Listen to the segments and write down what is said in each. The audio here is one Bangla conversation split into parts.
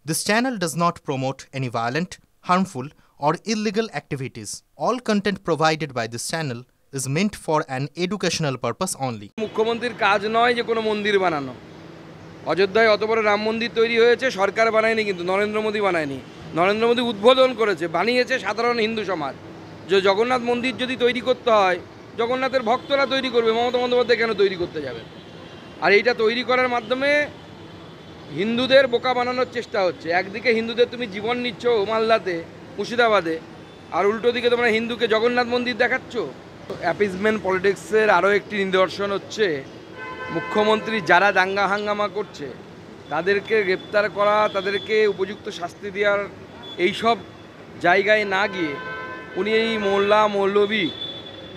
This channel does not promote any violent, harmful, or illegal activities. All content provided by this channel is meant for an educational purpose only. মুখ্যমন্ত্রীর কাজ নয় যে কোনো মন্দির বানানো। অযোধ্যায় অত বড় রাম মন্দির তৈরি হয়েছে, সরকার বানায়নি, কিন্তু নরেন্দ্র মোদী বানায়নি। নরেন্দ্র মোদী উদ্বোধন করেছে, বানিয়েছে সাধারণ হিন্দু সমাজ। যে জগন্নাথ মন্দির যদি তৈরি করতে হয়, জগন্নাথের ভক্তরা তৈরি করবে, মমতা বন্দ্যোপাধ্যায় কেন তৈরি করতে যাবে? আর এইটা তৈরি করার মাধ্যমে হিন্দুদের বোকা বানানোর চেষ্টা হচ্ছে। একদিকে হিন্দুদের তুমি জীবন নিচ্ছ মালদাতে, মুর্শিদাবাদে, আর উল্টো দিকে তোমরা হিন্দুকে জগন্নাথ মন্দির দেখাচ্ছ। অ্যাপিজমেন্ট পলিটিক্সের আরও একটি নিদর্শন হচ্ছে মুখ্যমন্ত্রী যারা দাঙ্গা হাঙ্গামা করছে তাদেরকে গ্রেপ্তার করা, তাদেরকে উপযুক্ত শাস্তি দেওয়ার এইসব জায়গায় না গিয়ে উনি এই মোল্লা মৌলবী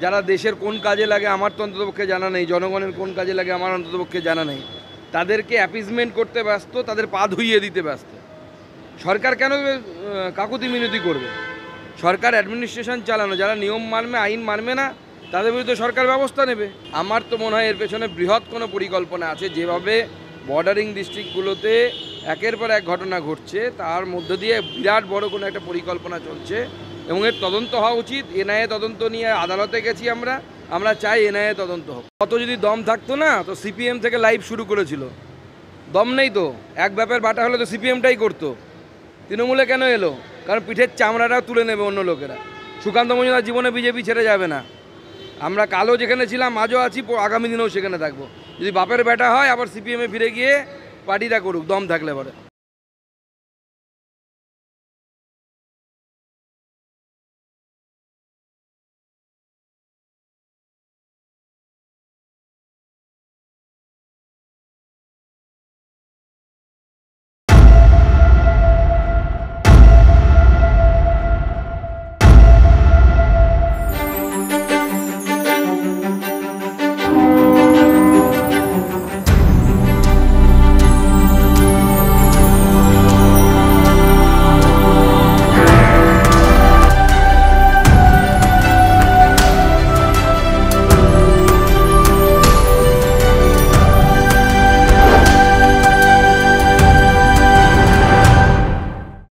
যারা দেশের কোন কাজে লাগে আমার তো অন্ততপক্ষে জানা নেই, জনগণের কোন কাজে লাগে আমার অন্ততপক্ষে জানা নেই, তাদেরকে অ্যাপিজমেন্ট করতে ব্যস্ত, তাদের পা ধুইয়ে দিতে ব্যস্ত। সরকার কেন কাকুতি মিনতি করবে? সরকার অ্যাডমিনিস্ট্রেশন চালানো, যারা নিয়ম মানবে, আইন মানবে না, তাদের বিরুদ্ধে সরকার ব্যবস্থা নেবে। আমার তো মনে হয় এর পেছনে বৃহৎ কোনো পরিকল্পনা আছে। যেভাবে বর্ডারিং ডিস্ট্রিক্টগুলোতে একের পর এক ঘটনা ঘটছে, তার মধ্য দিয়ে বিরাট বড় কোনো একটা পরিকল্পনা চলছে এবং এর তদন্ত হওয়া উচিত। এনআইএ তদন্ত নিয়ে আদালতে গেছি আমরা চাই এনআইএ তদন্ত হোক। কত যদি দম থাকতো না তো সিপিএম থেকে লাইভ শুরু করেছিল। দম নেই তো, এক ব্যাপার বাটা হলে তো সিপিএমটাই করতো। তৃণমূলে কেন এলো? কারণ পিঠের চামড়াটাও তুলে নেবে অন্য লোকেরা। সুকান্ত মজুমদার জীবনে বিজেপি ছেড়ে যাবে না। আমরা কালো যেখানে ছিলাম আজও আছি, আগামী দিনেও সেখানে থাকবো। যদি বাপের বেটা হয় আবার সিপিএমে ফিরে গিয়ে পার্টিটা করুক, দম থাকলে পরে।